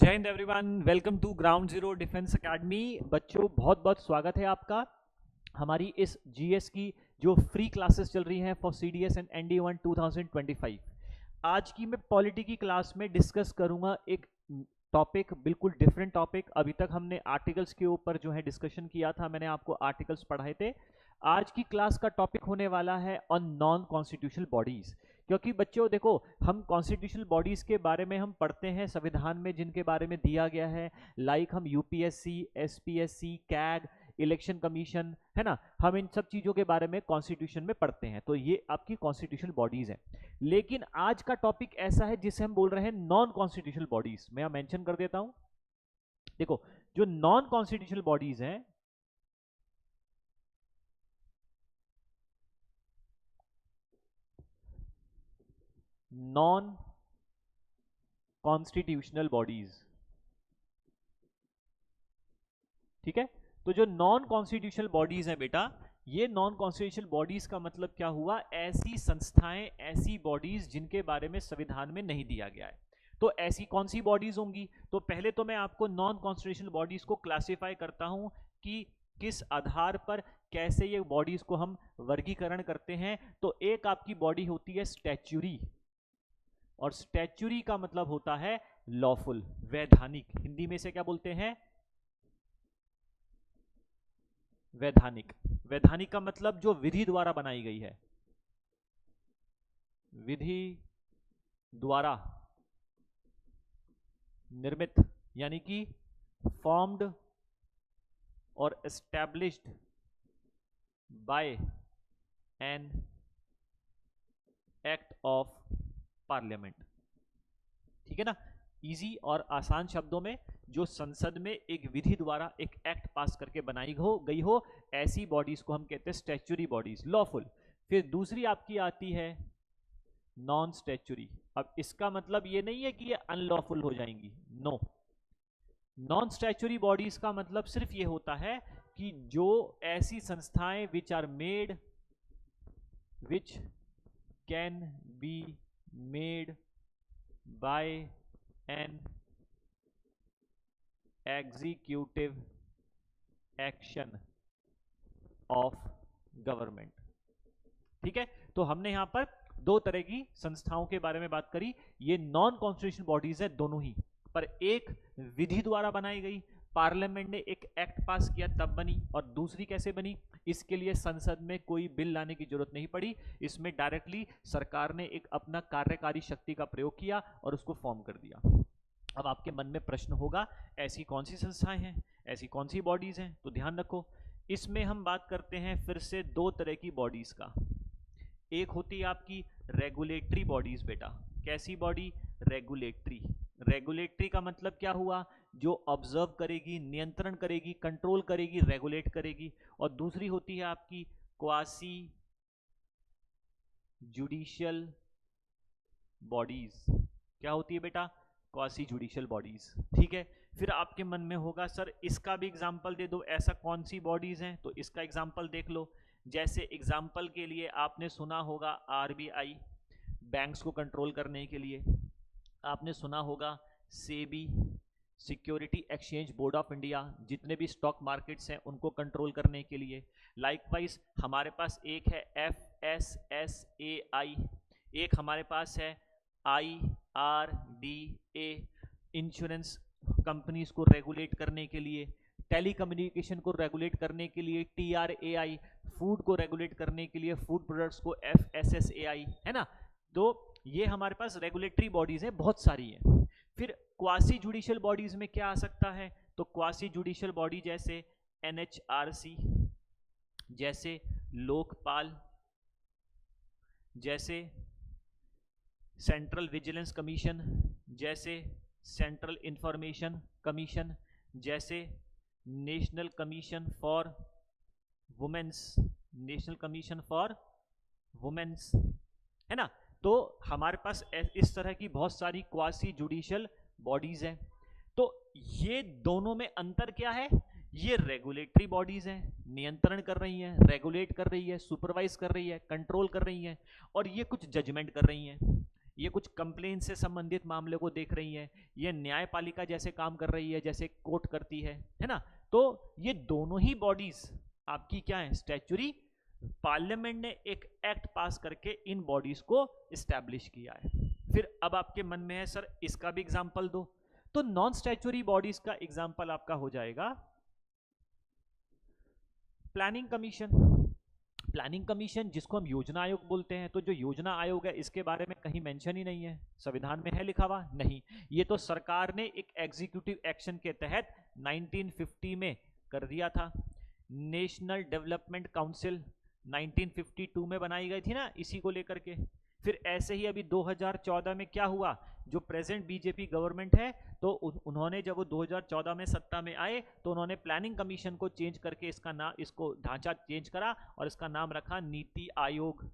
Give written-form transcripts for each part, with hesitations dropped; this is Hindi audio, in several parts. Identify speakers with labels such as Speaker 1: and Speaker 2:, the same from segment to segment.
Speaker 1: जय हिंद everyone, welcome to ground zero defence academy. बच्चों बहुत बहुत स्वागत है आपका हमारी इस जीएस की जो फ्री क्लासेस चल रही हैं फॉर सीडीएस एंड एनडी1 2025। आज की मैं पॉलिटी की क्लास में डिस्कस करूंगा एक टॉपिक, बिल्कुल डिफरेंट टॉपिक। अभी तक हमने आर्टिकल्स के ऊपर जो है डिस्कशन किया था, मैंने आपको आर्टिकल्स पढ़ाए थे। आज की क्लास का टॉपिक होने वाला है ऑन नॉन कॉन्स्टिट्यूशनल बॉडीज। क्योंकि बच्चों देखो, हम कॉन्स्टिट्यूशनल बॉडीज के बारे में हम पढ़ते हैं संविधान में जिनके बारे में दिया गया है, लाइक हम UPSC, SPSC, CAG, election commission, है ना, हम इन सब चीजों के बारे में कॉन्स्टिट्यूशन में पढ़ते हैं। तो ये आपकी कॉन्स्टिट्यूशनल बॉडीज हैं। लेकिन आज का टॉपिक ऐसा है जिसे हम बोल रहे हैं नॉन कॉन्स्टिट्यूशनल बॉडीज। मैं मेंशन कर देता हूं। देखो, जो नॉन कॉन्स्टिट्यूशनल बॉडीज हैं, नॉन कॉन्स्टिट्यूशनल बॉडीज, ठीक है। तो जो नॉन कॉन्स्टिट्यूशनल बॉडीज हैं बेटा, ये नॉन कॉन्स्टिट्यूशनल बॉडीज का मतलब क्या हुआ? ऐसी संस्थाएं, ऐसी बॉडीज जिनके बारे में संविधान में नहीं दिया गया है। तो ऐसी कौन सी बॉडीज होंगी? तो पहले तो मैं आपको नॉन कॉन्स्टिट्यूशनल बॉडीज को क्लासिफाई करता हूं कि किस आधार पर, कैसे ये बॉडीज को हम वर्गीकरण करते हैं। तो एक आपकी बॉडी होती है स्टैच्यूरी, और स्टैच्यूरी का मतलब होता है लॉफुल, वैधानिक। हिंदी में से क्या बोलते हैं? वैधानिक। वैधानिक का मतलब जो विधि द्वारा बनाई गई है, विधि द्वारा निर्मित, यानी कि फॉर्म्ड और established bye an act of parliament. ठीक है ना, इजी और आसान शब्दों में, जो संसद में एक विधि द्वारा एक एक्ट पास करके बनाई गई हो, ऐसी बॉडीज को हम कहते हैं स्टैच्यूरी बॉडीज, लॉफुल। फिर दूसरी आपकी आती है नॉन स्टैच्यूरी। अब इसका मतलब ये नहीं है कि ये अनलॉफुल हो जाएंगी, नो। नॉन स्टैच्यूरी बॉडीज का मतलब सिर्फ ये होता है कि जो ऐसी संस्थाएं which are made, which can be made by an executive action of government. ठीक है, तो हमने यहां पर दो तरह की संस्थाओं के बारे में बात करी। ये नॉन कॉन्स्टिट्यूशनल बॉडीज है दोनों ही, पर एक विधि द्वारा बनाई गई, पार्लियामेंट ने एक एक्ट पास किया तब बनी, और दूसरी कैसे बनी? इसके लिए संसद में कोई बिल लाने की जरूरत नहीं पड़ी, इसमें डायरेक्टली सरकार ने एक अपना कार्यकारी शक्ति का प्रयोग किया और उसको फॉर्म कर दिया। अब आपके मन में प्रश्न होगा, ऐसी कौन सी संस्थाएं हैं, ऐसी कौन सी बॉडीज हैं? तो ध्यान रखो, इसमें हम बात करते हैं फिर से दो तरह की बॉडीज का। एक होती है आपकी रेगुलेटरी बॉडीज बेटा। कैसी बॉडी? रेगुलेटरी। रेगुलेटरी का मतलब क्या हुआ? जो ऑब्जर्व करेगी, नियंत्रण करेगी, कंट्रोल करेगी, रेगुलेट करेगी। और दूसरी होती है आपकी क्वासी जुडिशियल बॉडीज। क्या होती है बेटा? Quasi judicial bodies. ठीक है, फिर आपके मन में होगा सर इसका भी एग्जांपल दे दो, ऐसा कौन सी बॉडीज हैं? तो इसका एग्जांपल देख लो। जैसे एग्जांपल के लिए आपने सुना होगा आरबीआई, बैंक्स को कंट्रोल करने के लिए। आपने सुना होगा SEBI, security exchange board of India, जितने भी स्टॉक मार्केट्स हैं उनको कंट्रोल करने के लिए। लाइकवाइज हमारे पास एक है FSSAI, एक हमारे पास है IRDA, इंश्योरेंस कंपनीज को रेगुलेट करने के लिए। टेलीकम्युनिकेशन को रेगुलेट करने के लिए TRAI, फूड को रेगुलेट करने के लिए फूड प्रोडक्ट्स को FSSAI, है ना। तो ये हमारे पास रेगुलेटरी बॉडीज है, बहुत सारी है। फिर क्वासी जुडिशियल बॉडीज में क्या आ सकता है? तो क्वासी जुडिशियल बॉडी जैसे NHRC, जैसे लोकपाल, जैसे सेंट्रल विजिलेंस कमीशन, जैसे सेंट्रल इंफॉर्मेशन कमीशन, जैसे national commission for womens, national commission for womens, है ना। तो हमारे पास इस तरह की बहुत सारी क्वासी जुडिशियल बॉडीज हैं। तो ये दोनों में अंतर क्या है? ये रेगुलेटरी बॉडीज हैं, नियंत्रण कर रही हैं, रेगुलेट कर रही है, सुपरवाइज कर रही है, कंट्रोल कर रही हैं, और ये कुछ जजमेंट कर रही हैं। ये कुछ कंप्लेन से संबंधित मामले को देख रही है, ये न्यायपालिका जैसे काम कर रही है जैसे कोर्ट करती है ना। तो ये दोनों ही बॉडीज आपकी क्या है, स्टैच्यूरी। पार्लियामेंट ने एक एक्ट पास करके इन बॉडीज को इस्टेब्लिश किया है। फिर अब आपके मन में है सर इसका भी एग्जांपल दो, तो नॉन स्टैच्यूरी बॉडीज का एग्जांपल आपका हो जाएगा प्लानिंग कमीशन। प्लानिंग कमीशन जिसको हम योजना आयोग बोलते हैं, तो जो योजना आयोग है इसके बारे में कहीं मेंशन ही नहीं है, संविधान में है लिखा हुआ नहीं। ये तो सरकार ने एक एग्जीक्यूटिव एक्शन के तहत 1950 में कर दिया था। नेशनल डेवलपमेंट काउंसिल 1952 में बनाई गई थी ना इसी को लेकर के। फिर ऐसे ही अभी 2014 में क्या हुआ, जो प्रेजेंट बीजेपी गवर्नमेंट है, तो उन्होंने जब वो 2014 में सत्ता में आए तो उन्होंने प्लानिंग कमीशन को चेंज करके इसका नाम, इसको ढांचा चेंज करा और इसका नाम रखा नीति आयोग।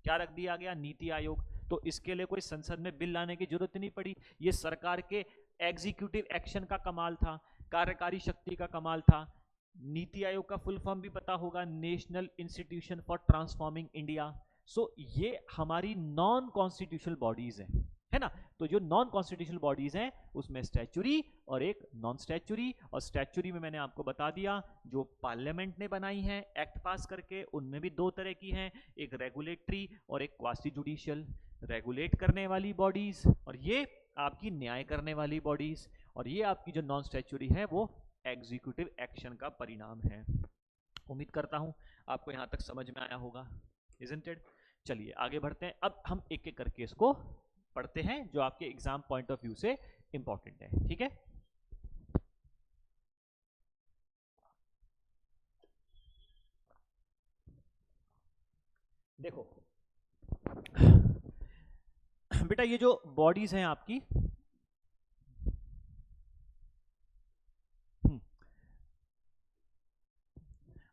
Speaker 1: क्या रख दिया गया, नीति आयोग। तो इसके लिए कोई संसद में बिल लाने की जरूरत नहीं पड़ी, ये सरकार के एग्जीक्यूटिव एक्शन का कमाल था, कार्यकारी शक्ति का कमाल था। नीति आयोग का फुल फॉर्म भी पता होगा, national institution for transforming India. So ये हमारी नॉन कॉन्स्टिट्यूशनल बॉडीज हैं, है ना। तो जो नॉन कॉन्स्टिट्यूशनल बॉडीज हैं उसमें स्टैच्यूरी और एक नॉन स्टैच्यूरी। और स्टैच्यूरी में मैंने आपको बता दिया जो पार्लियामेंट ने बनाई है एक्ट पास करके, उनमें भी दो तरह की हैं, एक रेगुलेटरी और एक क्वासी जुडिशियल। रेगुलेट करने वाली बॉडीज और ये आपकी न्याय करने वाली बॉडीज, और ये आपकी जो नॉन स्टैच्यूरी है वो एग्जीक्यूटिव एक्शन का परिणाम है। उम्मीद करता हूं आपको यहां तक समझ में आया होगा, इजंट इट। चलिए आगे बढ़ते हैं, अब हम एक एक करके इसको पढ़ते हैं जो आपके एग्जाम पॉइंट ऑफ व्यू से इंपॉर्टेंट है, ठीक है। देखो बेटा ये जो बॉडीज हैं आपकी,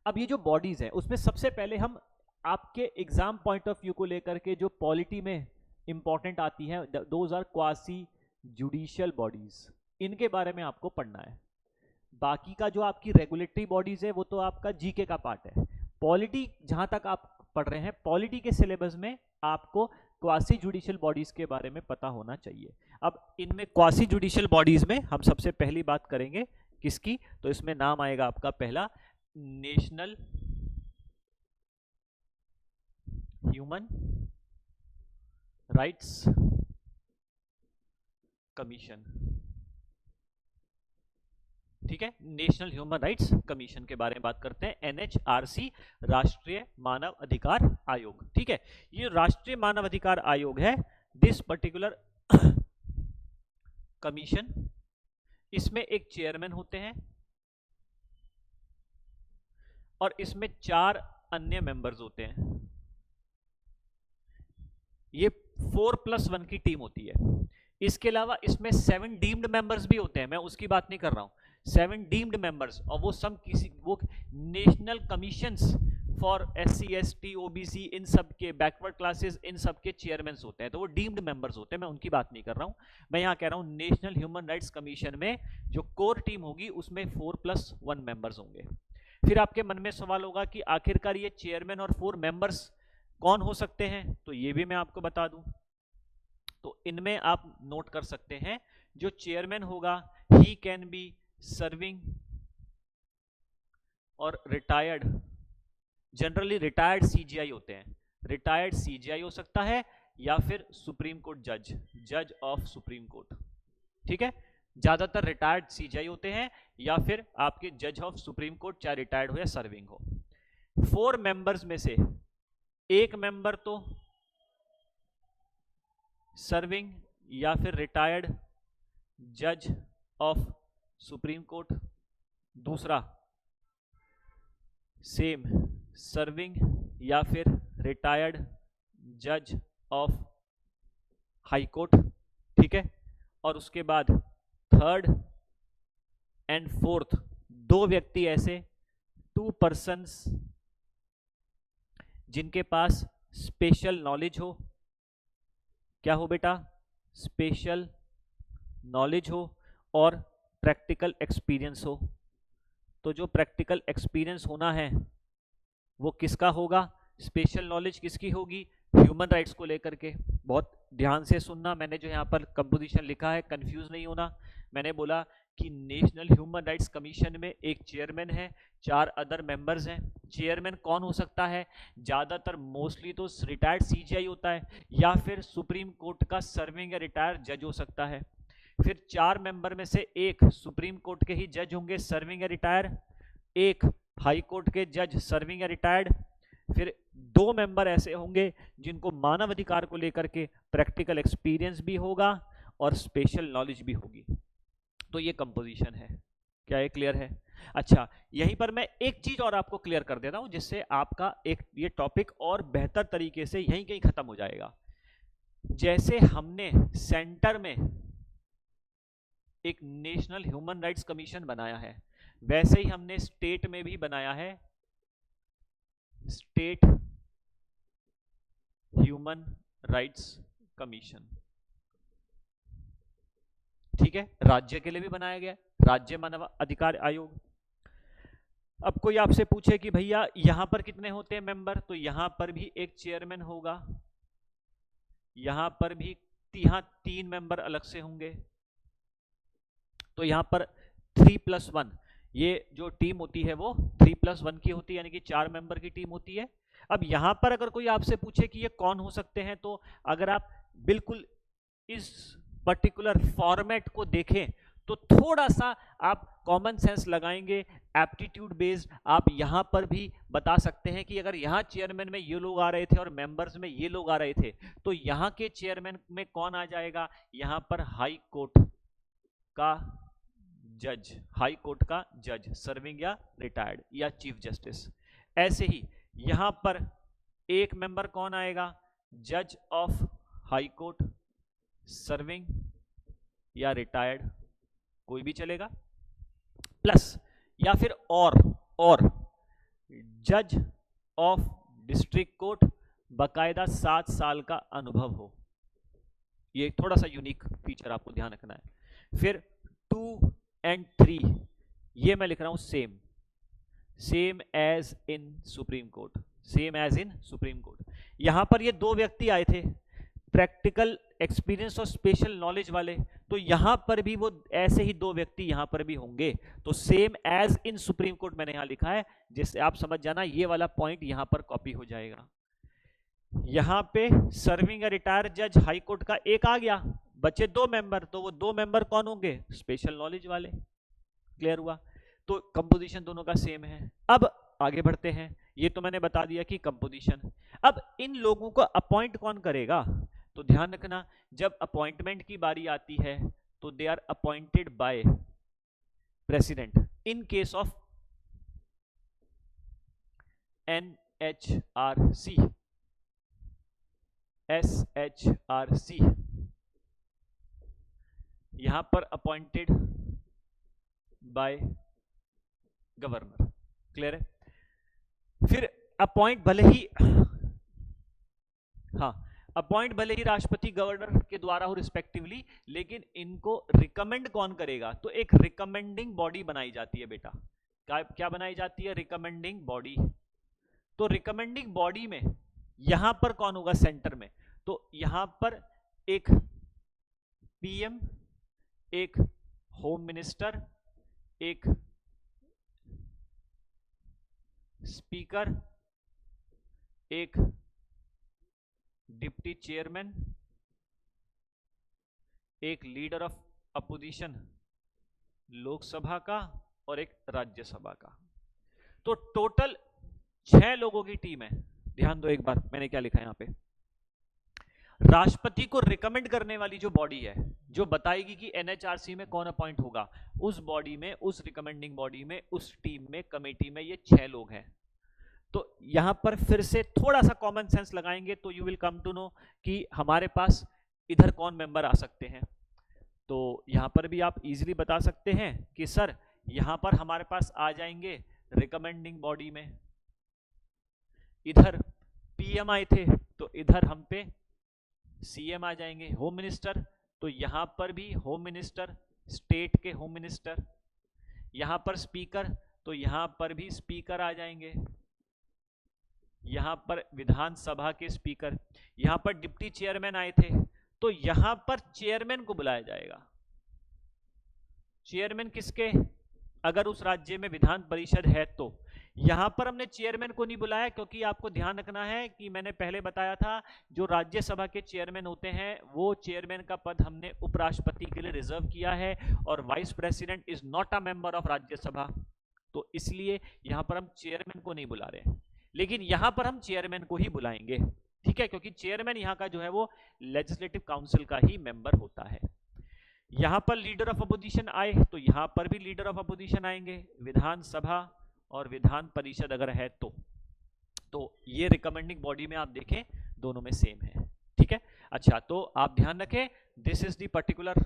Speaker 1: अब ये जो बॉडीज हैं उसमें सबसे पहले हम आपके एग्जाम पॉइंट ऑफ व्यू को लेकर के जो पॉलिटी में इंपॉर्टेंट आती है, those are quasi judicial bodies, इनके बारे में आपको पढ़ना है। बाकी का जो आपकी रेगुलेटरी बॉडीज है वो तो आपका जीके का पार्ट है। पॉलिटी जहां तक आप पढ़ रहे हैं, पॉलिटी के सिलेबस में आपको क्वासी जुडिशियल बॉडीज के बारे में पता होना चाहिए। अब इनमें क्वासी जुडिशियल बॉडीज में हम सबसे पहली बात करेंगे किसकी, तो इसमें नाम आएगा आपका पहला नेशनल ह्यूमन राइट्स कमीशन, ठीक है। नेशनल ह्यूमन राइट्स कमीशन के बारे में बात करते हैं, एनएचआरसी, राष्ट्रीय मानव अधिकार आयोग, ठीक है। ये राष्ट्रीय मानव अधिकार आयोग है, दिस पर्टिकुलर कमीशन, इसमें एक चेयरमैन होते हैं और इसमें 4 अन्य मेंबर्स होते हैं। ये 4+1 की टीम होती है। इसके अलावा इसमें 7 डीम्ड मेंबर्स भी होते हैं, मैं उसकी बात नहीं कर रहा हूं। 7 डीम्ड मेंबर्स, और वो सब वो national commissions for SC ST OBC इन सब के, बैकवर्ड क्लासेस, इन सब के चेयरमैन होते हैं, तो वो डीम्ड मेंबर्स होते हैं, मैं उनकी बात नहीं कर रहा हूं। मैं यहां कह रहा हूं नेशनल ह्यूमन राइट्स कमीशन में जो कोर टीम होगी उसमें 4+1 मेंबर्स होंगे। फिर आपके मन में सवाल होगा कि आखिरकार ये चेयरमैन और 4 मेंबर्स कौन हो सकते हैं, तो ये भी मैं आपको बता दूं। तो इनमें आप नोट कर सकते हैं, जो चेयरमैन होगा ही कैन बी सर्विंग और रिटायर्ड, जनरली रिटायर्ड सीजीआई होते हैं, रिटायर्ड सीजीआई हो सकता है या फिर सुप्रीम कोर्ट जज, जज ऑफ सुप्रीम कोर्ट, ठीक है। ज्यादातर रिटायर्ड सीजीआई होते हैं या फिर आपके जज ऑफ सुप्रीम कोर्ट, चाहे रिटायर्ड हो या सर्विंग हो। 4 मेंबर्स में से एक मेंबर तो सर्विंग या फिर रिटायर्ड जज ऑफ सुप्रीम कोर्ट, दूसरा सेम सर्विंग या फिर रिटायर्ड जज ऑफ हाई कोर्ट, ठीक है। और उसके बाद थर्ड एंड फोर्थ 2 व्यक्ति ऐसे, 2 पर्सन्स जिनके पास स्पेशल नॉलेज हो, क्या हो बेटा, स्पेशल नॉलेज हो और प्रैक्टिकल एक्सपीरियंस हो। तो जो प्रैक्टिकल एक्सपीरियंस होना है वो किसका होगा, स्पेशल नॉलेज किसकी होगी, ह्यूमन राइट्स को लेकर के। बहुत ध्यान से सुनना, मैंने जो यहाँ पर कंपोजिशन लिखा है कंफ्यूज नहीं होना। मैंने बोला कि नेशनल ह्यूमन राइट्स कमीशन में एक चेयरमैन है, 4 अदर मेंबर्स हैं। चेयरमैन कौन हो सकता है? ज़्यादातर मोस्टली तो रिटायर्ड सीजीआई होता है, या फिर सुप्रीम कोर्ट का सर्विंग या रिटायर्ड जज हो सकता है। फिर 4 मेंबर में से एक सुप्रीम कोर्ट के ही जज होंगे, सर्विंग या रिटायर्ड, एक हाई कोर्ट के जज सर्विंग या रिटायर्ड, फिर 2 मेंबर ऐसे होंगे जिनको मानव अधिकार को लेकर के प्रैक्टिकल एक्सपीरियंस भी होगा और स्पेशल नॉलेज भी होगी। तो ये कंपोजिशन है। क्या ये क्लियर है? अच्छा, यहीं पर मैं एक चीज और आपको क्लियर कर देता हूं, जिससे आपका एक ये टॉपिक और बेहतर तरीके से यहीं कहीं खत्म हो जाएगा। जैसे हमने सेंटर में एक नेशनल ह्यूमन राइट्स कमीशन बनाया है, वैसे ही हमने स्टेट में भी बनाया है स्टेट ह्यूमन राइट्स कमीशन। ठीक है, राज्य के लिए भी बनाया गया राज्य मानव अधिकार आयोग। अब कोई आपसे पूछे कि भैया यहां पर कितने होते हैं मेंबर, तो यहां पर भी एक चेयरमैन होगा, यहां पर भी 3 मेंबर अलग से होंगे। तो यहां पर 3+1, ये जो टीम होती है वो 3+1 की होती है, यानी कि 4 मेंबर की टीम होती है। अब यहां पर अगर कोई आपसे पूछे कि ये कौन हो सकते हैं, तो अगर आप बिल्कुल इस पर्टिकुलर फॉर्मेट को देखें तो थोड़ा सा आप कॉमन सेंस लगाएंगे, एप्टीट्यूड बेस्ड आप यहां पर भी बता सकते हैं कि अगर यहां चेयरमैन में ये लोग आ रहे थे और मेंबर्स में ये लोग आ रहे थे, तो यहां के चेयरमैन में कौन आ जाएगा? यहां पर हाई कोर्ट का जज, हाई कोर्ट का जज सर्विंग या रिटायर्ड या चीफ जस्टिस। ऐसे ही यहां पर एक मेंबर कौन आएगा? जज ऑफ हाई कोर्ट सर्विंग या रिटायर्ड, कोई भी चलेगा, प्लस या फिर और जज ऑफ डिस्ट्रिक्ट कोर्ट बकायदा 7 साल का अनुभव हो। ये थोड़ा सा यूनिक फीचर आपको ध्यान रखना है। फिर 2 and 3 ये मैं लिख रहा हूं same as in supreme court, same as in supreme court. यहां पर ये 2 व्यक्ति आए थे प्रैक्टिकल एक्सपीरियंस और स्पेशल नॉलेज वाले, तो यहां पर भी वो ऐसे ही 2 व्यक्ति यहां पर भी होंगे। तो same as in supreme court मैंने यहां लिखा है, जिससे आप समझ जाना ये वाला पॉइंट यहां पर कॉपी हो जाएगा। यहां पे सर्विंग या रिटायर्ड जज हाई कोर्ट का एक आ गया, बचे 2 मेंबर, तो वो 2 मेंबर कौन होंगे? स्पेशल नॉलेज वाले। क्लियर हुआ? तो कंपोजिशन दोनों का सेम है। अब आगे बढ़ते हैं, ये तो मैंने बता दिया कि कंपोजिशन। अब इन लोगों को अपॉइंट कौन करेगा? तो ध्यान रखना, जब अपॉइंटमेंट की बारी आती है तो they are appointed by president in case of NHRC, SHRC, यहां पर अपॉइंटेड बाय गवर्नर। क्लियर है? फिर अपॉइंट भले ही अपॉइंट भले ही राष्ट्रपति गवर्नर के द्वारा हो रिस्पेक्टिवली, लेकिन इनको रिकमेंड कौन करेगा? तो एक रिकमेंडिंग बॉडी बनाई जाती है बेटा। क्या बनाई जाती है? Recommending body. तो रिकमेंडिंग बॉडी में यहां पर कौन होगा? सेंटर में। तो यहां पर एक पीएम, एक होम मिनिस्टर, एक स्पीकर, एक डिप्टी चेयरमैन, एक लीडर ऑफ अपोजिशन लोकसभा का और एक राज्यसभा का। तो टोटल 6 लोगों की टीम है। ध्यान दो एक बार मैंने क्या लिखा है यहां पे। राष्ट्रपति को रिकमेंड करने वाली जो बॉडी है, जो बताएगी कि एनएचआरसी में कौन अपॉइंट होगा, उस बॉडी में, उस रिकमेंडिंग बॉडी में, उस टीम में, कमेटी में ये 6 लोग हैं। तो यहां पर फिर से थोड़ा सा कॉमन सेंस लगाएंगे तो you will come to know कि हमारे पास इधर कौन मेंबर आ सकते हैं। तो यहां पर भी आप इजीली बता सकते हैं कि सर यहां पर हमारे पास आ जाएंगे रिकमेंडिंग बॉडी में, इधर पीएम आए थे तो इधर हम पे सीएम आ जाएंगे, होम मिनिस्टर तो यहां पर भी होम मिनिस्टर, स्टेट के होम मिनिस्टर, यहां पर स्पीकर तो यहां पर भी स्पीकर आ जाएंगे, यहां पर विधानसभा के स्पीकर, यहां पर डिप्टी चेयरमैन आए थे तो यहां पर चेयरमैन को बुलाया जाएगा। चेयरमैन किसके? अगर उस राज्य में विधान परिषद है तो। यहां पर हमने चेयरमैन को नहीं बुलाया क्योंकि आपको ध्यान रखना है कि मैंने पहले बताया था जो राज्यसभा के चेयरमैन होते हैं वो चेयरमैन का पद हमने उपराष्ट्रपति के लिए रिजर्व किया है और vice president is not a member of Rajya Sabha, तो इसलिए यहां पर हम चेयरमैन को नहीं बुला रहे हैं, लेकिन यहां पर हम चेयरमैन को ही बुलाएंगे, ठीक है, क्योंकि चेयरमैन यहां का जो है वो लेजिस्लेटिव काउंसिल का ही मेंबर होता है। यहां पर लीडर ऑफ अपोजिशन आए तो यहां पर भी लीडर ऑफ अपोजिशन आएंगे, विधानसभा और विधान परिषद अगर है तो ये रिकमेंडिंग बॉडी में आप देखें दोनों में सेम है, ठीक है। अच्छा, तो आप ध्यान रखें this is the particular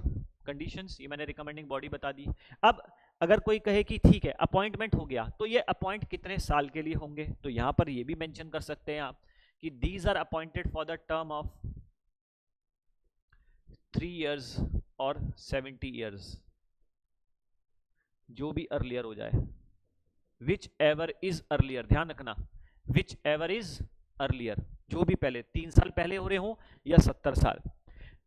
Speaker 1: conditions, ये मैंने रिकमेंडिंग बॉडी बता दी। अब अगर कोई कहे कि ठीक है अपॉइंटमेंट हो गया तो ये अपॉइंट कितने साल के लिए होंगे, तो यहां पर ये भी मेंशन कर सकते हैं आप कि these are appointed for the term of 3 years और 70 years, जो भी अर्लियर हो जाए, विच एवर इज अर्लियर, ध्यान रखना विच एवर इज अर्लियर, जो भी पहले 3 साल पहले हो रहे हो या 70 साल।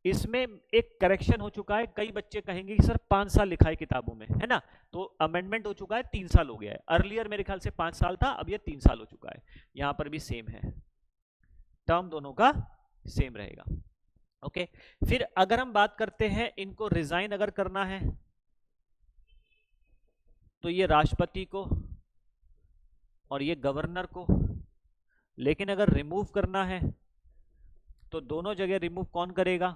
Speaker 1: इसमें एक करेक्शन हो चुका है, कई बच्चे कहेंगे कि सर 5 साल लिखा है किताबों में, है ना, तो अमेंडमेंट हो चुका है 3 साल हो गया है, अर्लियर मेरे ख्याल से 5 साल था, अब ये 3 साल हो चुका है। यहां पर भी सेम है, टर्म दोनों का सेम रहेगा। ओके, फिर अगर हम बात करते हैं इनको रिजाइन अगर करना है तो ये राष्ट्रपति को और ये गवर्नर को, लेकिन अगर रिमूव करना है तो दोनों जगह रिमूव कौन करेगा?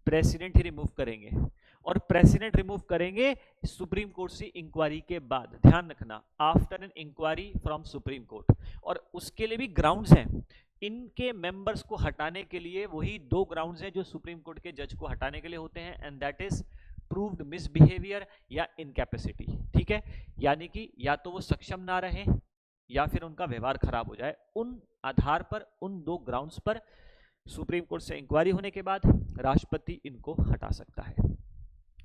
Speaker 1: प्रेसिडेंट ही रिमूव करेंगे, और प्रेसिडेंट रिमूव करेंगे सुप्रीम कोर्ट से इंक्वायरी के बाद, ध्यान रखना after an inquiry from supreme court, और उसके लिए भी ग्राउंड्स हैं इनके मेंबर्स को हटाने के लिए, वही 2 ग्राउंड्स हैं जो सुप्रीम कोर्ट के जज को हटाने के लिए होते हैं, and that is proved misbehaviour या इनकैपेसिटी, ठीक है, यानी कि या तो वो सक्षम ना रहे या फिर उनका व्यवहार खराब हो जाए, उन आधार पर उन 2 ग्राउंड्स पर सुप्रीम कोर्ट से इंक्वायरी होने के बाद राष्ट्रपति इनको हटा सकता है।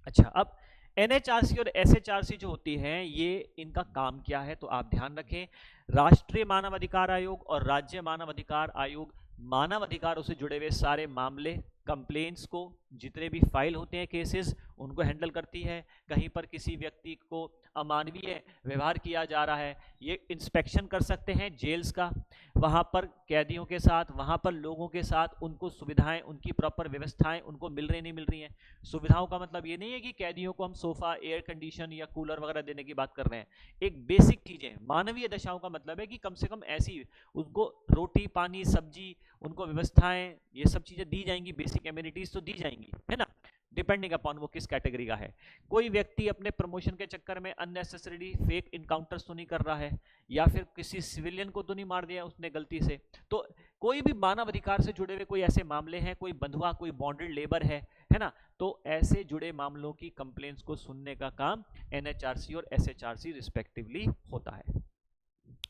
Speaker 1: अच्छा, अब एनएचआरसी और एसएचआरसी जो होती हैं ये इनका काम क्या है, तो आप ध्यान रखें राष्ट्रीय मानव अधिकार आयोग और राज्य मानव अधिकार आयोग मानव अधिकारों से जुड़े हुए सारे मामले कंप्लेंट्स को, जितने भी फाइल होते हैं केसेस, उनको हैंडल करती है। कहीं पर किसी व्यक्ति को अमानवीय व्यवहार किया जा रहा है, ये इंस्पेक्शन कर सकते हैं जेल्स का, वहाँ पर कैदियों के साथ, वहाँ पर लोगों के साथ उनको सुविधाएं, उनकी प्रॉपर व्यवस्थाएं उनको मिल रही नहीं मिल रही हैं। सुविधाओं का मतलब ये नहीं है कि कैदियों को हम सोफा, एयर कंडीशन या कूलर वगैरह देने की बात कर रहे हैं, एक बेसिक चीज़ें, मानवीय दशाओं का मतलब है कि कम से कम ऐसी उनको रोटी, पानी, सब्जी, उनको व्यवस्थाएं, ये सब चीज़ें दी जाएंगी, बेसिक एमिनिटीज तो दी जाएंगी, है ना, डिपेंडिंग अपॉन वो किस कैटेगरी का है। कोई व्यक्ति अपने प्रमोशन के चक्कर में अननेसेसरी फेक इनकाउंटर्स तो नहीं कर रहा है, या फिर किसी सिविलियन को तो नहीं मार दिया उसने गलती से, तो कोई भी मानव अधिकार से जुड़े हुए कोई ऐसे मामले हैं, कोई बंधुआ, कोई बॉन्डेड लेबर है ना, तो ऐसे जुड़े मामलों की कंप्लेंट्स को सुनने का काम एनएचआरसी और एसएचआरसी रिस्पेक्टिवली होता है।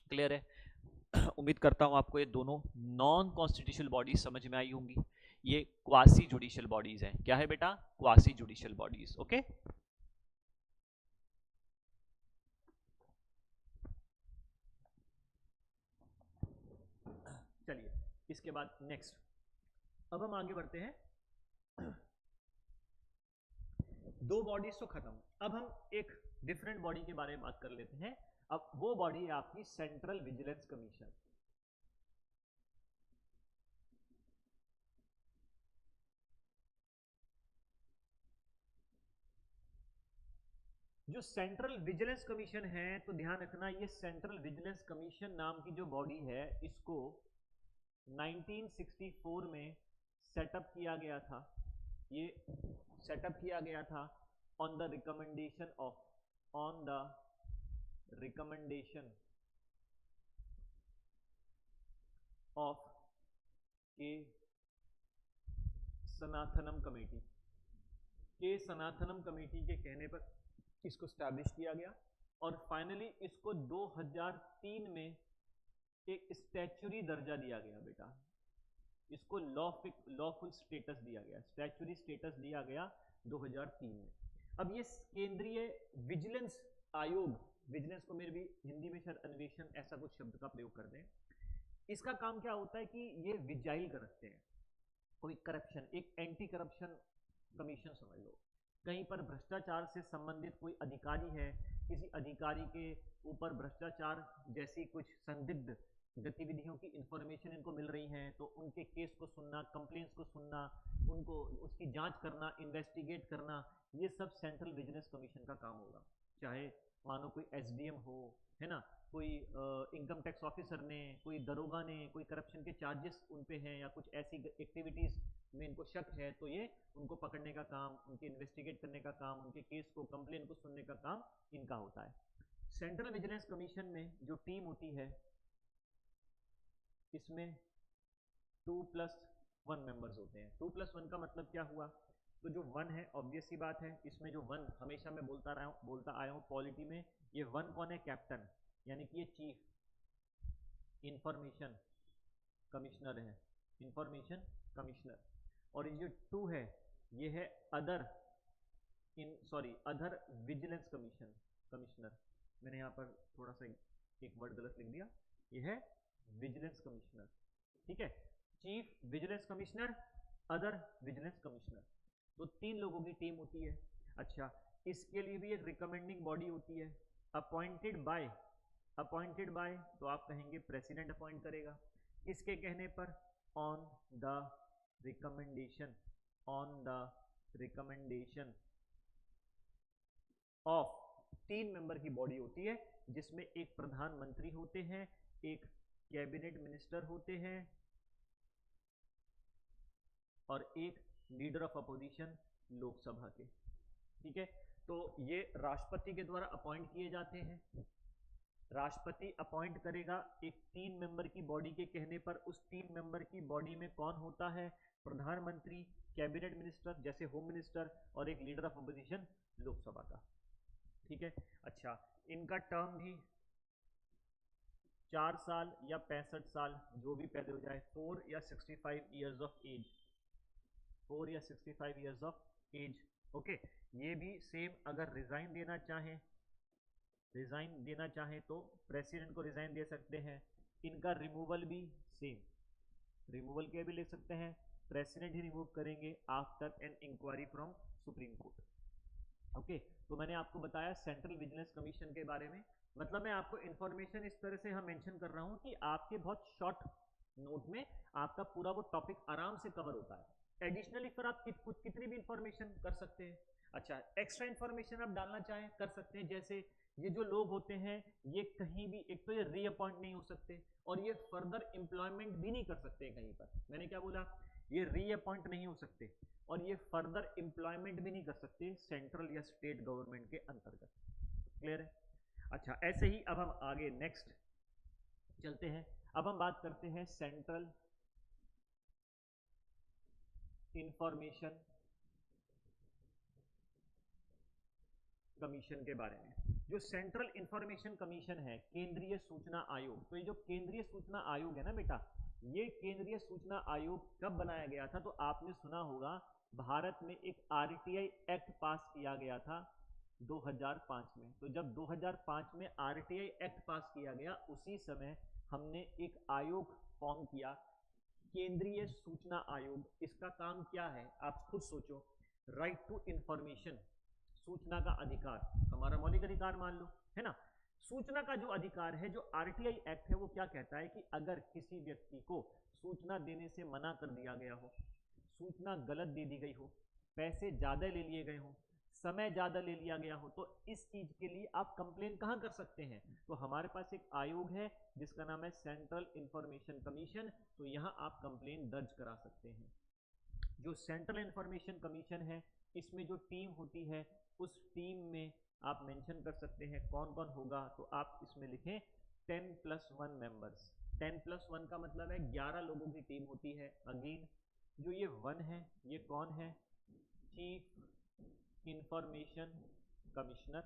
Speaker 1: क्लियर है? उम्मीद करता हूं आपको ये दोनों नॉन कॉन्स्टिट्यूशनल बॉडीज समझ में आई होंगी। ये क्वासी जुडिशियल बॉडीज हैं। क्या है बेटा? Quasi judicial bodies. ओके, चलिए इसके बाद नेक्स्ट, अब हम आगे बढ़ते हैं। 2 बॉडीज तो खत्म, अब हम एक डिफरेंट बॉडी के बारे में बात कर लेते हैं। अब वो बॉडी है आपकी सेंट्रल विजिलेंस कमीशन। जो सेंट्रल विजिलेंस कमीशन है, तो ध्यान रखना ये सेंट्रल विजिलेंस कमीशन नाम की जो बॉडी है, इसको 1964 में सेटअप किया गया था। ये सेटअप किया गया था ऑन द रिकमेंडेशन ऑफ के सनातनम कमेटी। के सनातनम कमेटी के कहने पर इसको स्टैब्लिश किया गया, और फाइनली इसको 2003 में एक स्टैच्यूरी दर्जा दिया गया बेटा, इसको लॉफुल स्टेटस दिया गया, स्टैच्यूरी स्टेटस दिया गया 2003 में। अब ये केंद्रीय विजिलेंस आयोग, विजिलेंस को मेरे भी हिंदी में शायद अन्वेषण ऐसा कुछ शब्द का प्रयोग कर दें, इसका काम क्या होता है कि ये विजाइल रखते हैं, कोई करप्शन, एक एंटी करप्शन कमीशन समझ लो। कहीं पर भ्रष्टाचार से संबंधित कोई अधिकारी है, किसी अधिकारी के ऊपर भ्रष्टाचार जैसी कुछ संदिग्ध गतिविधियों की इंफॉर्मेशन इनको मिल रही है, तो उनके केस को सुनना, कंप्लेंट्स को सुनना, उनको उसकी जांच करना, इन्वेस्टिगेट करना, ये सब सेंट्रल विजिलेंस कमीशन का काम होगा। चाहे मानो कोई एसडीएम हो, है ना, कोई इनकम टैक्स ऑफिसर ने, कोई दरोगा ने, कोई करप्शन के चार्जेस उन पे हैं या कुछ ऐसी एक्टिविटीज में इनको शक है, तो ये उनको पकड़ने का काम, उनके इन्वेस्टिगेट करने का काम, उनके केस को, कंप्लेन को सुनने का काम इनका होता है। सेंट्रल विजिलेंस कमीशन में जो टीम होती है, इसमें 2+1 मेंबर्स होते हैं। 2+1 का मतलब क्या हुआ? तो जो 1 है, ऑब्वियस सी बात है, इसमें जो 1 हमेशा मैं बोलता आया हूँ पॉलिटी में, ये 1 कौन है? कैप्टन, यानी कि ये चीफ इंफॉर्मेशन कमिश्नर है, इंफॉर्मेशन कमिश्नर। और ये जो 2 है, ये है अदर अदर विजिलेंस कमिश्नर। मैंने यहाँ पर थोड़ा सा एक वर्ड गलत लिख दिया, ये है विजिलेंस कमिश्नर, ठीक है। Chief vigilance commissioner, other vigilance commissioner, तो 3 लोगों की टीम होती है। अच्छा, इसके लिए भी एक रिकमेंडिंग बॉडी होती है, अपॉइंटेड बाय, तो आप कहेंगे प्रेसिडेंट अपॉइंट करेगा। किसके कहने पर? On the recommendation of 3 member की बॉडी होती है, जिसमें एक प्रधानमंत्री होते हैं, एक कैबिनेट मिनिस्टर होते हैं और एक लीडर ऑफ अपोजिशन लोकसभा के, ठीक है। तो ये राष्ट्रपति के द्वारा अपॉइंट किए जाते हैं। राष्ट्रपति अपॉइंट करेगा एक 3 मेंबर की बॉडी के कहने पर। उस 3 मेंबर की बॉडी में कौन होता है? प्रधानमंत्री, कैबिनेट मिनिस्टर जैसे होम मिनिस्टर और एक लीडर ऑफ अपोजिशन लोकसभा का, ठीक है। अच्छा, इनका टर्म भी 4 साल या 65 साल, जो भी पहले हो जाए, 4 या 65 ईयर्स ऑफ एज, 4 या 65 ईयर्स ऑफ एज, ओके। ये भी सेम, अगर रिजाइन देना चाहें तो प्रेसिडेंट को रिजाइन दे सकते हैं। इनका रिमूवल भी सेम, रिमूवल के भी ले सकते हैं, प्रेसिडेंट ही रिमूव करेंगे after an inquiry from supreme court, okay. तो मैंने आपको बताया सेंट्रल विजिलेंस कमीशन के बारे में। मतलब मैं आपको इंफॉर्मेशन इस तरह से हम मेंशन कर रहा हूं कि आपके बहुत शॉर्ट नोट में आपका पूरा वो टॉपिक आराम से कवर होता है। एडिशनली फिर आप कितनी भी इंफॉर्मेशन कर सकते हैं। अच्छा, एक्स्ट्रा इंफॉर्मेशन आप डालना चाहें कर सकते हैं, जैसे ये जो लोग होते हैं, ये कहीं भी, एक तो ये रीअपॉइंट नहीं हो सकते और ये फर्दर एम्प्लॉयमेंट भी नहीं कर सकते कहीं पर। मैंने क्या बोला? ये रीअपॉइंट नहीं हो सकते और ये फर्दर एम्प्लॉयमेंट भी नहीं कर सकते सेंट्रल या स्टेट गवर्नमेंट के अंतर्गत। क्लियर है? अच्छा, ऐसे ही अब हम आगे नेक्स्ट चलते हैं। अब हम बात करते हैं सेंट्रल इंफॉर्मेशन कमीशन के बारे में। जो सेंट्रल इंफॉर्मेशन कमीशन है, केंद्रीय सूचना आयोग, तो ये जो केंद्रीय सूचना आयोग है ना बेटा, ये केंद्रीय सूचना आयोग कब बनाया गया था? तो आपने सुना होगा, भारत में एक आरटीआई एक्ट पास किया गया था 2005 में। तो जब 2005 में आरटीआई एक्ट पास किया गया, उसी समय हमने एक आयोग फॉर्म किया, केंद्रीय सूचना आयोग। इसका काम क्या है आप खुद सोचो। राइट टू इंफॉर्मेशन, सूचना का अधिकार, हमारा मौलिक अधिकार मान लो, है ना। सूचना का जो अधिकार है, जो आरटीआई एक्ट है, वो क्या कहता है कि अगर किसी व्यक्ति को सूचना देने से मना कर दिया गया हो, सूचना गलत दे दी गई हो, पैसे ज्यादा ले लिए गए हो, समय ज्यादा ले लिया गया हो, तो इस चीज के लिए आप कंप्लेन कहां कर सकते हैं? तो हमारे पास एक आयोग है जिसका नाम है सेंट्रल इंफॉर्मेशन कमीशन, तो यहां आप कंप्लेन दर्ज करा सकते हैं। जो सेंट्रल इंफॉर्मेशन कमीशन है, इसमें जो टीम होती है, उस टीम में आप मेंशन कर सकते हैं कौन कौन होगा। तो आप इसमें लिखें 10+1 मेंबर्स। 10+1 का मतलब है 11 लोगों की टीम होती है। अगेन, जो ये 1 है, ये कौन है? Chief information commissioner.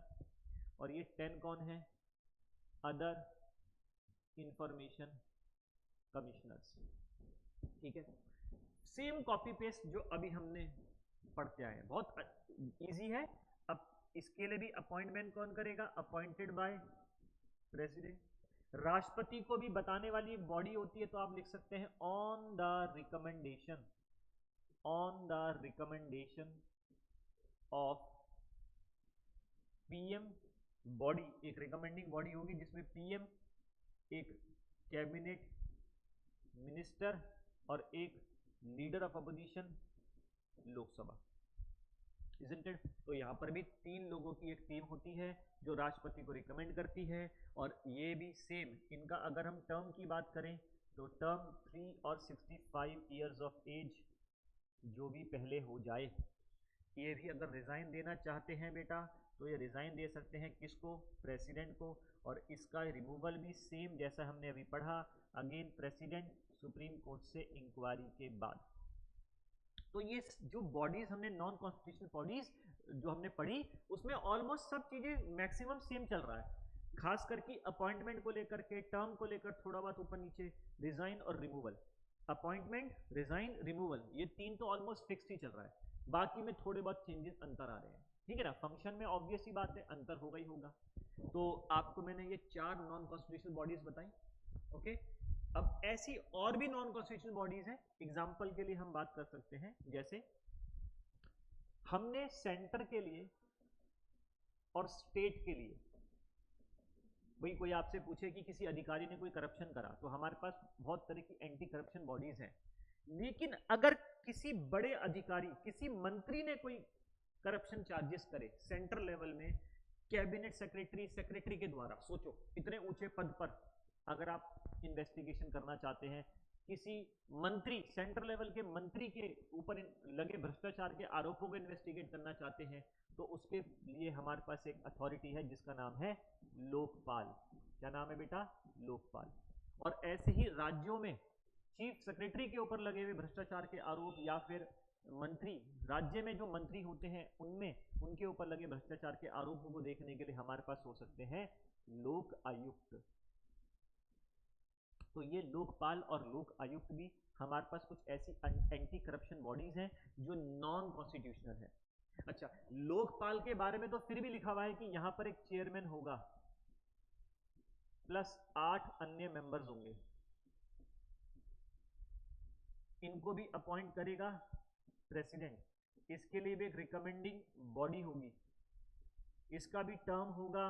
Speaker 1: और ये 10 कौन है? अदर इंफॉर्मेशन कमिश्नर्स, ठीक है। सेम कॉपी पेस्ट जो अभी हमने पढ़ते आए हैं, बहुत इजी है। अब इसके लिए भी अपॉइंटमेंट कौन करेगा? Appointed by president. राष्ट्रपति को भी बताने वाली एक बॉडी होती है, तो आप लिख सकते हैं on the recommendation on the recommendation of PM body, एक रिकमेंडिंग बॉडी होगी जिसमें पीएम, एक कैबिनेट मिनिस्टर और एक leader of opposition, Lok Sabha. Isn't it? तो यहाँ पर भी 3 लोगों की एक टीम होती है जो राष्ट्रपति को रिकमेंड करती है, और ये भी सेम, इनका अगर हम टर्म की बात करें तो टर्म 3 और 65 ईयर्स ऑफ एज जो भी पहले हो जाए, ये भी अगर रिजाइन देना चाहते हैं बेटा तो ये रिजाइन दे सकते हैं, किसको? प्रेसिडेंट को। और इसका रिमूवल भी सेम जैसा हमने अभी पढ़ा, अगेन प्रेसिडेंट सुप्रीम कोर्ट से इंक्वायरी के बाद। तो ये जो बॉडीज हमने नॉन कॉन्स्टिट्यूशनल बॉडीज जो हमने पढ़ी उसमें ऑलमोस्ट सब चीजें मैक्सिमम सेम चल रहा है, खास करके अपॉइंटमेंट को लेकर के, टर्म को लेकर थोड़ा बहुत ऊपर नीचे, रिजाइन और रिमूवल, अपॉइंटमेंट, रिजाइन, रिमूवल, ये 3 तो ऑलमोस्ट फिक्स ही चल रहा है, बाकी में थोड़े बहुत चेंजेस अंतर आ रहे हैं, ठीक है ना। फंक्शन में ऑब्वियस ही बात है अंतर होगा ही होगा। तो आपको मैंने ये 4 नॉन कॉन्स्टिट्यूशनल बॉडीज बताई, ओके। अब ऐसी और भी नॉन कॉन्स्टिट्यूशनल बॉडीज हैं, एग्जांपल के लिए हम बात कर सकते हैं, जैसे हमने सेंटर के लिए और स्टेट के लिए, भाई कोई आपसे पूछे कि किसी अधिकारी ने कोई करप्शन करा तो हमारे पास बहुत तरह की एंटी करप्शन बॉडीज हैं, लेकिन अगर किसी बड़े अधिकारी, किसी मंत्री ने कोई करप्शन चार्जेस करे सेंट्रल लेवल में, कैबिनेट सेक्रेटरी, सेक्रेटरी के द्वारा, सोचो इतने ऊंचे पद पर अगर आप इन्वेस्टिगेशन करना चाहते हैं, किसी मंत्री, सेंट्रल लेवल के मंत्री के ऊपर लगे भ्रष्टाचार के आरोपों को इन्वेस्टिगेट करना चाहते हैं, तो उसके लिए हमारे पास एक अथॉरिटी है जिसका नाम है लोकपाल। क्या नाम है बेटा? लोकपाल। और ऐसे ही राज्यों में चीफ सेक्रेटरी के ऊपर लगे हुए भ्रष्टाचार के आरोप, या फिर मंत्री, राज्य में जो मंत्री होते हैं उनमें, उनके ऊपर लगे भ्रष्टाचार के आरोपों को देखने के लिए हमारे पास हो सकते हैं लोक आयुक्त। तो ये लोकपाल और लोक आयुक्त भी हमारे पास कुछ ऐसी एंटी करप्शन बॉडीज हैं जो नॉन कॉन्स्टिट्यूशनल है। अच्छा, लोकपाल के बारे में तो फिर भी लिखा हुआ है कि यहां पर एक चेयरमैन होगा प्लस 8 अन्य मेंबर्स होंगे, इनको भी अपॉइंट करेगा प्रेसिडेंट, इसके लिए भी एक रिकमेंडिंग बॉडी होगी, इसका भी टर्म होगा,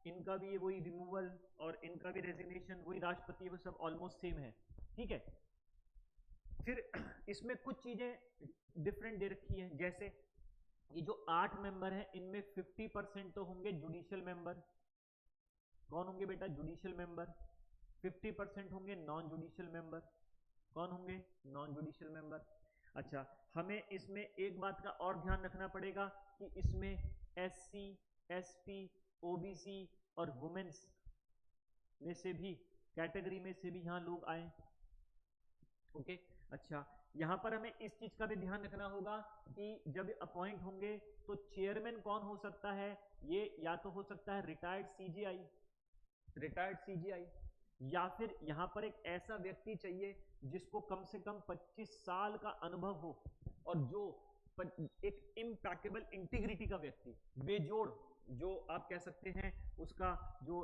Speaker 1: इनका भी वही रिमूवल और इनका भी रेजिग्नेशन, वही राष्ट्रपति, वो सब ऑलमोस्ट सेम है, ठीक है। फिर इसमें कुछ चीजें डिफरेंट दे रखी है, जैसे ये जो 8 मेंबर हैं इनमें 50% तो होंगे जुडिशियल मेंबर। कौन होंगे बेटा? Judicial member. 50% होंगे नॉन जुडिशियल मेंबर। कौन होंगे? Non judicial member. अच्छा, हमें इसमें एक बात का और ध्यान रखना पड़ेगा कि इसमें SC, ST, OBC और वुमेन्स में से भी, कैटेगरी में से भी यहां लोग आए, ओके। अच्छा, यहां पर हमें इस चीज का भी ध्यान रखना होगा कि जब अपॉइंट होंगे तो चेयरमैन कौन हो सकता है? ये या तो हो सकता है रिटायर्ड CGI, या फिर यहां पर एक ऐसा व्यक्ति चाहिए जिसको कम से कम 25 साल का अनुभव हो, और जो एक इम्पैकेबल इंटीग्रिटी का व्यक्ति, बेजोड़, जो आप कह सकते हैं उसका जो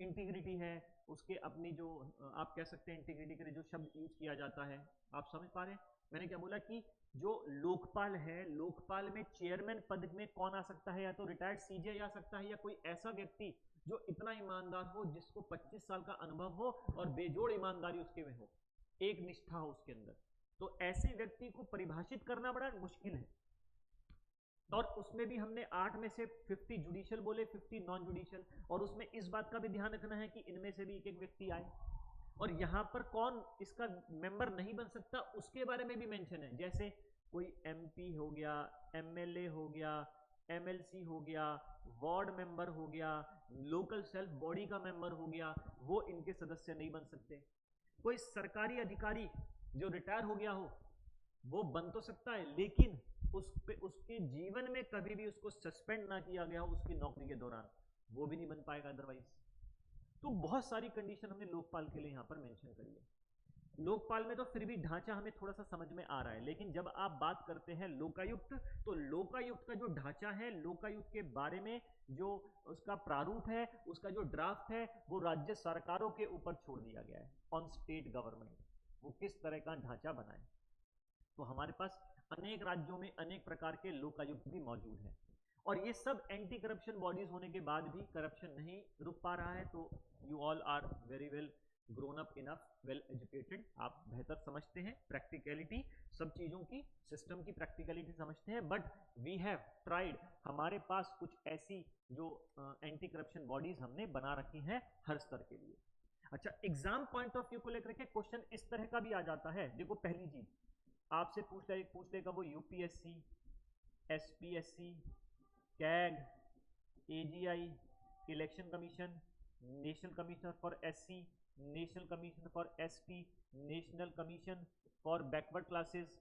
Speaker 1: इंटीग्रिटी है, उसके अपनी जो आप कह सकते हैं इंटीग्रिटी के लिए जो शब्द यूज किया जाता है, आप समझ पा रहे हैं मैंने क्या बोला? कि जो लोकपाल है, लोकपाल में चेयरमैन पद में कौन आ सकता है? या तो रिटायर्ड CGI आ सकता है, या कोई ऐसा व्यक्ति जो इतना ईमानदार हो, जिसको 25 साल का अनुभव हो और बेजोड़ ईमानदारी उसके में हो, एक निष्ठा हो उसके अंदर। तो ऐसे व्यक्ति को परिभाषित करना बड़ा मुश्किल है, और उसमें भी हमने 8 में से 50 जुडिशियल बोले, 50 नॉन जुडिशियल, और उसमें इस बात का भी ध्यान रखना है कि इनमें से भी एक एक व्यक्ति आए, और यहां पर कौन इसका मेंबर नहीं बन सकता उसके बारे में भी मेंशन है, जैसे कोई MP हो गया, MLA हो गया, MLC हो गया, वार्ड मेंबर हो गया, लोकल सेल्फ बॉडी का मेंबर हो गया, वो इनके सदस्य नहीं बन सकते। कोई सरकारी अधिकारी जो रिटायर हो गया हो वो बन तो सकता है, लेकिन उसके जीवन में कभी भी उसको सस्पेंड ना किया गया हो उसकी नौकरी के दौरान, वो भी नहीं बन पाएगा अदरवाइज। तो बहुत सारी कंडीशन हमने लोकपाल के लिए यहां पर मेंशन करी है। लोकपाल में तो फिर भी ढांचा हमें थोड़ा सा समझ में आ रहा है, लेकिन जब आप बात करते हैं लोकायुक्त, तो लोकायुक्त का जो ढांचा है, लोकायुक्त के बारे में जो उसका प्रारूप है, उसका जो ड्राफ्ट है, वो राज्य सरकारों के ऊपर छोड़ दिया गया है, ऑन स्टेट गवर्नमेंट, वो किस तरह का ढांचा बनाए। तो हमारे पास अनेक राज्यों में अनेक प्रकार के लोकायुक्त भी मौजूद हैं, और ये सब एंटी करप्शन बॉडीज होने के बाद भी करप्शन नहीं रुक पा रहा है। तो you all are very well grown up enough, well educated, आप बेहतर समझते हैं प्रैक्टिकलिटी, सब चीज़ों की, सिस्टम की प्रैक्टिकलिटी समझते हैं। बट वी हैव ट्राइड, हमारे पास कुछ ऐसी जो एंटी करप्शन बॉडीज हमने बना रखी हैं हर स्तर के लिए। अच्छा, एग्जाम पॉइंट ऑफ व्यू को लेकर के क्वेश्चन इस तरह का भी आ जाता है। देखो, पहली चीज आपसे पूछ लेगा वो UPSC, SPSC, CAG, AGI, election commission, national commission for SC, national commission for ST, national commission for backward classes.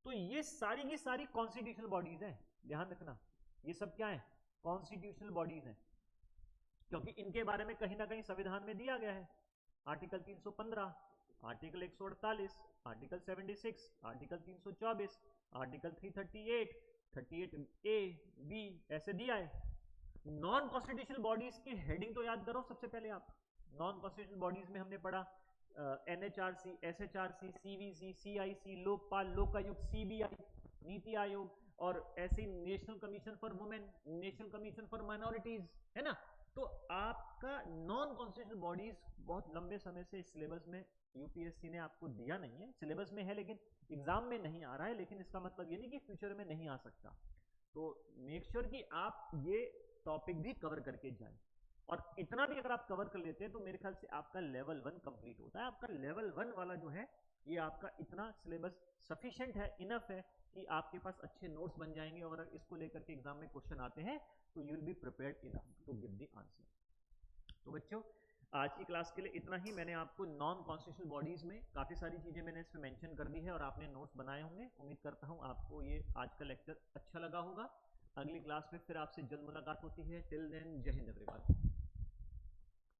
Speaker 1: तो ये सारी की सारी कॉन्स्टिट्यूशनल बॉडीज हैं, ध्यान रखना, ये सब क्या है, कॉन्स्टिट्यूशनल बॉडीज हैं, क्योंकि इनके बारे में कहीं ना कहीं संविधान में दिया गया है। Article 315, article 148, article 76, article 324, article 338, 38A, B ऐसे दिया है। नॉन कॉन्स्टिट्यूशनल बॉडीज की हेडिंग तो याद करो सबसे पहले आप। नॉन कॉन्स्टिट्यूशनल बॉडीज में हमने पढ़ा NHRC, SHRC, CVC, CIC, Lokpal, Lokayukta, CBI, NITI Aayog, और ऐसे national commission for women, national commission for minorities, है ना। तो आपका नॉन कॉन्स्टिट्यूशनल बॉडीज बहुत लंबे समय से सिलेबस में यूपीएससी ने आपको दिया नहीं है, सिलेबस में है लेकिन एग्जाम में नहीं आ रहा है, लेकिन इसका मतलब ये नहीं कि फ्यूचर में नहीं आ सकता। तो मेक श्योर कि आप ये टॉपिक भी कवर करके जाएं, और इतना भी अगर आप कवर कर लेते हैं तो मेरे ख्याल से आपका लेवल 1 कंप्लीट होता है। आपका लेवल 1 वाला जो है, ये आपका इतना सिलेबस सफिशिएंट है, इनफ है कि आपके पास अच्छे नोट्स बन जाएंगे, और अगर इसको लेकर के एग्जाम में क्वेश्चन आते हैं तो you will be prepared enough to give the answer. तो बच्चों, आज की क्लास के लिए इतना ही। मैंने आपको नॉन कॉन्स्टिट्यूशनल बॉडीज में काफ़ी सारी चीज़ें मैंने इसमें मेंशन कर दी है, और आपने नोट्स बनाए होंगे। उम्मीद करता हूँ आपको ये आज का लेक्चर अच्छा लगा होगा। अगली क्लास में फिर आपसे जल्द मुलाकात होती है। टिल देन, जय हिंद एवरीवन।